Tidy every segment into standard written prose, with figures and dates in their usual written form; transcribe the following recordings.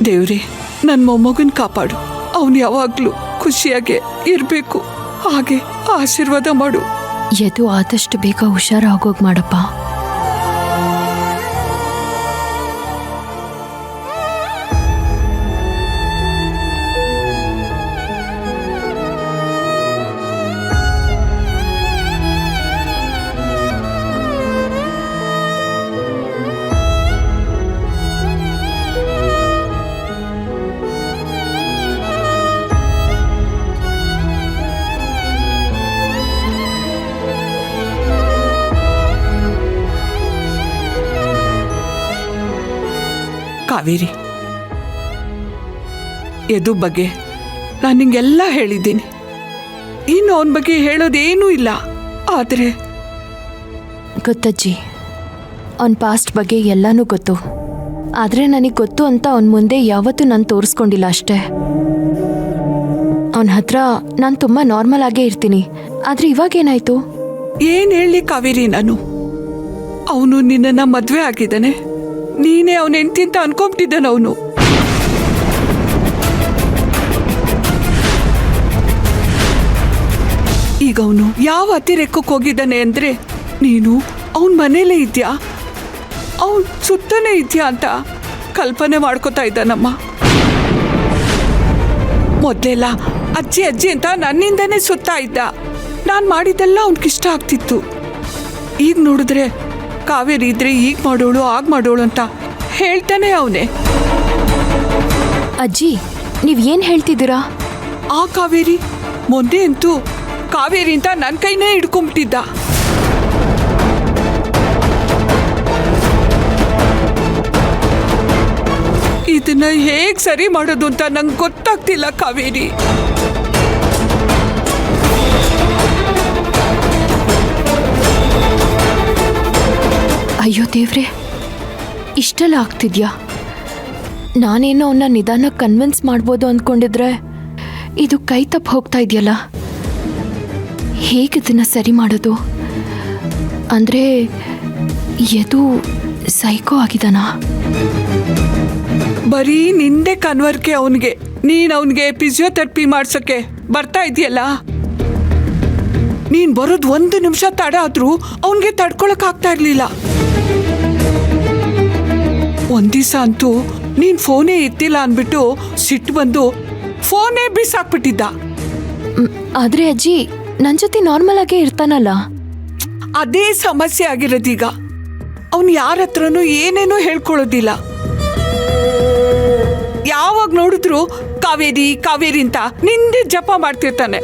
ದೇವ್ರೆ, ನನ್ನ ಮೊಮ್ಮಗನ್ ಕಾಪಾಡು. ಅವನು ಯಾವಾಗ್ಲೂ ಖುಷಿಯಾಗೆ ಇರ್ಬೇಕು, ಹಾಗೆ ಆಶೀರ್ವಾದ ಮಾಡು. ಯದು ಆದಷ್ಟು ಬೇಗ ಹುಷಾರಾಗೋಗ್ ಮಾಡಪ್ಪ. ಕಾವೇರಿ, ಯದು ಬಗ್ಗೆ ನಾನು ನಿಂಗೆಲ್ಲ ಹೇಳಿದ್ದೀನಿ. ಇನ್ನು ಅವನ ಬಗ್ಗೆ ಹೇಳೋದೇನೂ ಇಲ್ಲ. ಆದರೆ ಗೊತ್ತಜ್ಜಿ, ಅವನ ಪಾಸ್ಟ್ ಬಗ್ಗೆ ಎಲ್ಲನೂ ಗೊತ್ತು. ಆದರೆ ನನಗೆ ಗೊತ್ತು ಅಂತ ಅವನ ಮುಂದೆ ಯಾವತ್ತೂ ನಾನು ತೋರಿಸ್ಕೊಂಡಿಲ್ಲ ಅಷ್ಟೇ. ಅವನ ಹತ್ರ ನಾನು ತುಂಬ ನಾರ್ಮಲ್ ಆಗೇ ಇರ್ತೀನಿ. ಆದರೆ ಇವಾಗೇನಾಯ್ತು? ಏನು ಹೇಳಿ ಕಾವೇರಿ, ನಾನು ಅವನು ನಿನ್ನನ್ನು ಮದುವೆ ಆಗಿದ್ದಾನೆ. ನೀನೇ ಅವನ ಹೆಂಡತಿ ಅಂತ ಅನ್ಕೊಂಬಿಟ್ಟಿದ್ದಾನೆ ಅವನು. ಈಗ ಅವನು ಯಾವ ಅತಿರೇಕಕ್ಕೆ ಹೋಗಿದ್ದಾನೆ ಅಂದರೆ, ನೀನು ಅವನ ಮನೇಲೇ ಇದೆಯಾ, ಅವನ ಸುತ್ತನೇ ಇದೆಯಾ ಅಂತ ಕಲ್ಪನೆ ಮಾಡ್ಕೋತಾ ಇದ್ದಾನಮ್ಮ. ಮೊದಲೆಲ್ಲ ಅಜ್ಜಿ ಅಜ್ಜಿ ಅಂತ ನನ್ನಿಂದನೇ ಸುತ್ತಾ ಇದ್ದ. ನಾನು ಮಾಡಿದ್ದೆಲ್ಲ ಅವನಿಗಿಷ್ಟ ಆಗ್ತಿತ್ತು. ಈಗ ನೋಡಿದ್ರೆ ಕಾವೇರಿ ಇದ್ರೆ ಈಗ ಮಾಡೋಳು ಆಗ ಮಾಡೋಳು ಅಂತ ಹೇಳ್ತಾನೆ ಅವನೇ. ಅಜ್ಜಿ, ನೀವು ಏನು ಹೇಳ್ತಿದ್ದೀರಾ? ಆ ಕಾವೇರಿ ಮೊನ್ನೆ ಅಂತೂ ಕಾವೇರಿ ಅಂತ ನನ್ನ ಕೈನೇ ಹಿಡ್ಕೊಂಬಿಟ್ಟಿದ್ದ. ಇದನ್ನ ಹೇಗೆ ಸರಿ ಮಾಡೋದು ಅಂತ ನಂಗೆ ಗೊತ್ತಾಗ್ತಿಲ್ಲ ಕಾವೇರಿ. ಅಯ್ಯೋ ದೇವ್ರೆ, ಇಷ್ಟೆಲ್ಲ ಆಗ್ತಿದ್ಯಾ? ನಾನೇನೋ ಅವನ್ನ ನಿಧಾನ ಕನ್ವಿನ್ಸ್ ಮಾಡ್ಬೋದು ಅಂದ್ಕೊಂಡಿದ್ರೆ ಇದು ಕೈ ತಪ್ಪು ಹೋಗ್ತಾ ಇದೆಯಲ್ಲ. ಹೇಗೆ ಇದನ್ನು ಸರಿ ಮಾಡೋದು? ಅಂದರೆ ಯದು ಸೈಕೋ ಆಗಿದಾನಾ? ಬರೀ ನಿಂದೆ ಕನ್ವರ್ಕೆ ಅವನಿಗೆ. ನೀನು ಅವನಿಗೆ ಫಿಸಿಯೋಥೆರಪಿ ಮಾಡ್ಸೋಕ್ಕೆ ಬರ್ತಾ ಇದೆಯಲ್ಲ, ನೀನು ಬರೋದು 1 ನಿಮಿಷ ತಡ ಆದರೂ ಅವನಿಗೆ ತಡ್ಕೊಳಕ್ಕಾಗ್ತಾ ಇರಲಿಲ್ಲ. ಒಂದು ದಿವಸ ಅಂತೂ ನೀನು ಫೋನೇ ಎತ್ತಿಲ್ಲ ಅಂದ್ಬಿಟ್ಟು ಸಿಟ್ಟು ಬಂದು ಫೋನೇ ಬಿಸಾಕ್ಬಿಟ್ಟಿದ್ದ. ಆದರೆ ಅಜ್ಜಿ, ನನ್ನ ಜೊತೆ ನಾರ್ಮಲ್ ಆಗೇ ಇರ್ತಾನಲ್ಲ. ಅದೇ ಸಮಸ್ಯೆ ಆಗಿರೋದೀಗ. ಅವನು ಯಾರ ಹತ್ರನೂ ಏನೇನೂ ಹೇಳ್ಕೊಳ್ಳೋದಿಲ್ಲ. ಯಾವಾಗ ನೋಡಿದ್ರು ಕಾವೇರಿ ಕಾವೇರಿ ಅಂತ ನಿಂದೆ ಜಪ ಮಾಡ್ತಿರ್ತಾನೆ.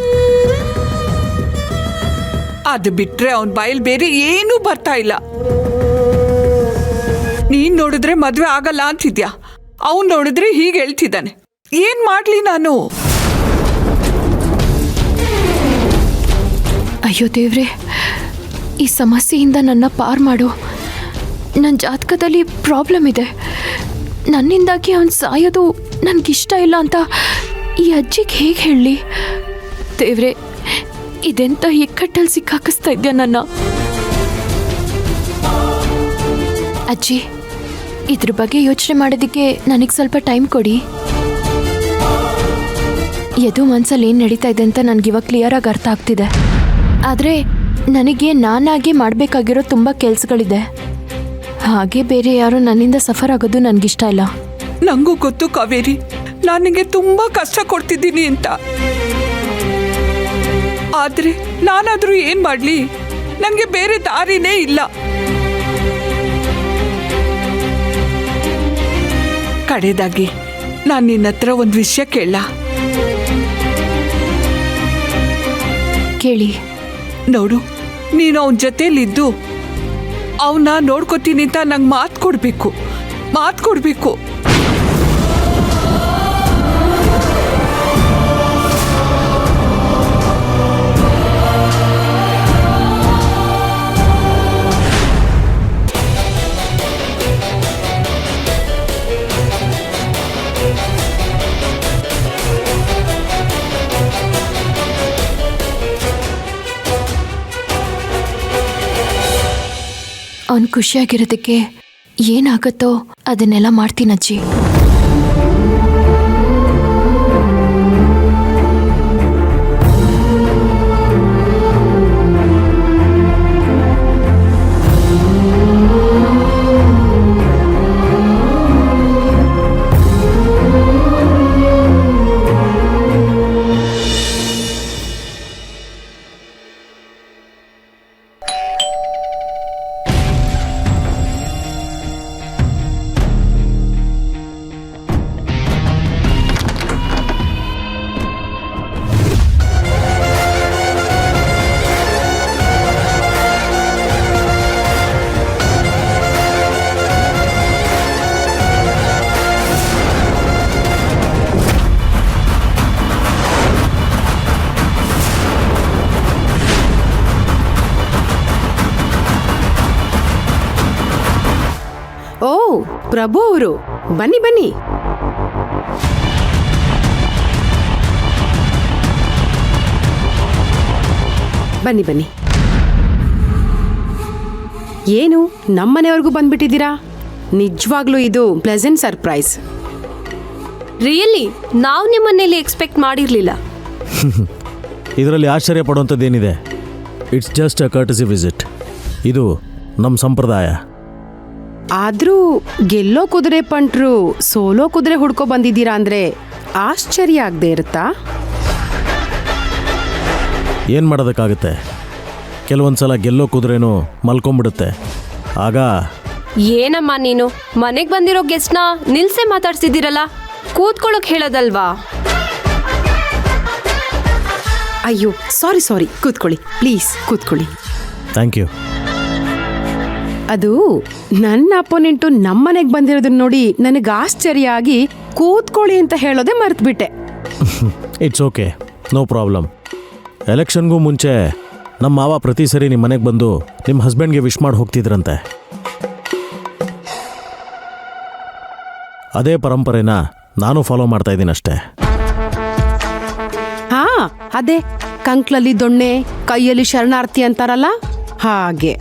ಅದು ಬಿಟ್ರೆ ಅವನ ಬಾಯಲ್ಲಿ ಬೇರೆ ಏನೂ ಬರ್ತಾ ಇಲ್ಲ. ನೀನ್ ನೋಡಿದ್ರೆ ಮದ್ವೆ ಆಗಲ್ಲ ಅಂತಿದ್ಯಾ, ಅವನು ನೋಡಿದ್ರೆ ಹೀಗೆ ಹೇಳ್ತಿದ್ದಾನೆ. ಏನ್ ಮಾಡ್ಲಿ ನಾನು? ಅಯ್ಯೋ ದೇವ್ರೆ, ಈ ಸಮಸ್ಯೆಯಿಂದ ನನ್ನ ಪಾರು ಮಾಡು. ನನ್ನ ಜಾತಕದಲ್ಲಿ ಪ್ರಾಬ್ಲಮ್ ಇದೆ. ನನ್ನಿಂದಾಗಿ ಅವನು ಸಾಯೋದು ನನಗಿಷ್ಟ ಇಲ್ಲ ಅಂತ ಈ ಅಜ್ಜಿಗೆ ಹೇಗೆ ಹೇಳಲಿ? ದೇವ್ರೆ, ಇದೆಂತ ಇಕ್ಕಟ್ಟಲ್ಲಿ ಸಿಕ್ಕಾಕಿಸ್ತಾ ಇದ್ಯಾ ನನ್ನ. ಅಜ್ಜಿ, ಇದ್ರ ಬಗ್ಗೆ ಯೋಚನೆ ಮಾಡೋದಕ್ಕೆ ನನಗೆ ಸ್ವಲ್ಪ ಟೈಮ್ ಕೊಡಿ. ಯದು ಮನಸ್ಸಲ್ಲಿ ಏನು ನಡೀತಾ ಇದೆ ಅಂತ ನನಗಿವಾಗ ಕ್ಲಿಯರಾಗಿ ಅರ್ಥ ಆಗ್ತಿದೆ. ಆದರೆ ನನಗೆ ನಾನಾಗಿ ಮಾಡಬೇಕಾಗಿರೋ ತುಂಬ ಕೆಲಸಗಳಿದೆ. ಹಾಗೆ ಬೇರೆ ಯಾರೋ ನನ್ನಿಂದ ಸಫರ್ ಆಗೋದು ನನಗಿಷ್ಟ ಇಲ್ಲ. ನಂಗೂ ಗೊತ್ತು ಕಾವೇರಿ, ನಾನು ನಿಂಗೆ ತುಂಬ ಕಷ್ಟ ಕೊಡ್ತಿದ್ದೀನಿ ಅಂತ. ಆದರೆ ನಾನಾದರೂ ಏನು ಮಾಡಲಿ? ನನಗೆ ಬೇರೆ ದಾರಿನೇ ಇಲ್ಲ. ಕಡೆದಾಗಿ ನಾನು ನಿನ್ನ ಹತ್ರ ಒಂದು ವಿಷಯ ಕೇಳ. ಕೇಳಿ. ನೋಡು, ನೀನು ಅವನ ಜೊತೆಲಿದ್ದು ಅವನ್ನ ನೋಡ್ಕೋತೀನಿ ಅಂತ ನಂಗೆ ಮಾತು ಕೊಡಬೇಕು. ಅವನು ಖುಷಿಯಾಗಿರೋದಕ್ಕೆ ಏನಾಗುತ್ತೋ ಅದನ್ನೆಲ್ಲ ಮಾಡ್ತೀನಜ್ಜಿ. ಪ್ರಭು ಅವರು ಬನ್ನಿ ಬನ್ನಿ. ಬನ್ನಿ ಬನ್ನಿ. ಏನು ನಮ್ಮನೆವರೆಗೂ ಬಂದ್ಬಿಟ್ಟಿದ್ದೀರಾ? ನಿಜವಾಗ್ಲೂ ಇದು ಪ್ಲೆಸೆಂಟ್ ಸರ್ಪ್ರೈಸ್. ರಿಯಲಿ ನಾವು ನಿಮ್ಮನೇಲಿ ಎಕ್ಸ್ಪೆಕ್ಟ್ ಮಾಡಿರಲಿಲ್ಲ. ಇದರಲ್ಲಿ ಆಶ್ಚರ್ಯ ಪಡುವಂಥದ್ದೇನಿದೆ? It's just a courtesy visit. ಇದು ನಮ್ಮ ಸಂಪ್ರದಾಯ. ಆದ್ರೂ ಗೆಲ್ಲೋ ಕುದುರೆ ಪಂಟ್ರು ಸೋಲೋ ಕುದುರೆ ಹುಡ್ಕೋ ಬಂದಿದ್ದೀರಾ ಅಂದ್ರೆ ಆಶ್ಚರ್ಯ ಆಗದೆ ಇರುತ್ತಾ? ಏನು ಮಾಡೋದಕ್ಕಾಗುತ್ತೆ? ಕೆಲವೊಂದು ಸಲ ಗೆಲ್ಲೋ ಕುದುರೆನೂ ಮಲ್ಕೊಂಬಿಡುತ್ತೆ. ಆಗ ಏನಮ್ಮ ನೀನು ಮನೆಗೆ ಬಂದಿರೋ ಗೆಸ್ಟ್ನ ನಿಲ್ಸೆ ಮಾತಾಡ್ಸಿದ್ದೀರಲ್ಲ, ಕೂತ್ಕೊಳ್ಳೋಕೆ ಹೇಳೋದಲ್ವಾ? ಅಯ್ಯೋ ಸಾರಿ ಕೂತ್ಕೊಳ್ಳಿ, ಪ್ಲೀಸ್ ಕೂತ್ಕೊಳ್ಳಿ. Thank you. ಅದು ನನ್ನ ಅಪೋನೆಂಟು ನಮ್ಮನೆಗೆ ಬಂದಿರೋದನ್ನ ನೋಡಿ ನನಗೆ ಆಶ್ಚರ್ಯ ಆಗಿ ಕೂತ್ಕೊಳ್ಳಿ ಅಂತ ಹೇಳೋದೇ ಮರ್ತ್ಬಿಟ್ಟೆ. It's okay, no problem. ಎಲೆಕ್ಷನ್ಗೂ ಮುಂಚೆ ನಮ್ಮ ಮಾವ ಪ್ರತಿ ಸರಿ ನಿಮ್ಮ ಮನೆಗೆ ಬಂದು ನಿಮ್ಮ ಹಸ್ಬೆಂಡ್ಗೆ ವಿಶ್ ಮಾಡಿ ಹೋಗ್ತಿದ್ರಂತೆ. ಅದೇ ಪರಂಪರೆನ ನಾನು ಫಾಲೋ ಮಾಡ್ತಾ ಇದ್ದೀನಿ ಅಷ್ಟೇ. ಹಾ, ಅದೇ ಕಂಕ್ಲಲ್ಲಿ ದೊಣ್ಣೆ ಕೈಯಲ್ಲಿ ಶರಣಾರ್ಥಿ ಅಂತಾರಲ್ಲ ಹಾಗೆ.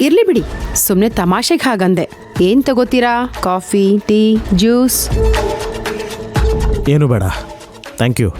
ಇರ್ಲಿ ಬಿಡಿ, ಸುಮ್ಮನೆ ತಮಾಷೆಗೆ ಹಾಗಂದೆ. ಏನ್ ತಗೋತೀರಾ? Coffee, tea, juice? ಏನು ಬೇಡ, ಥ್ಯಾಂಕ್ ಯು.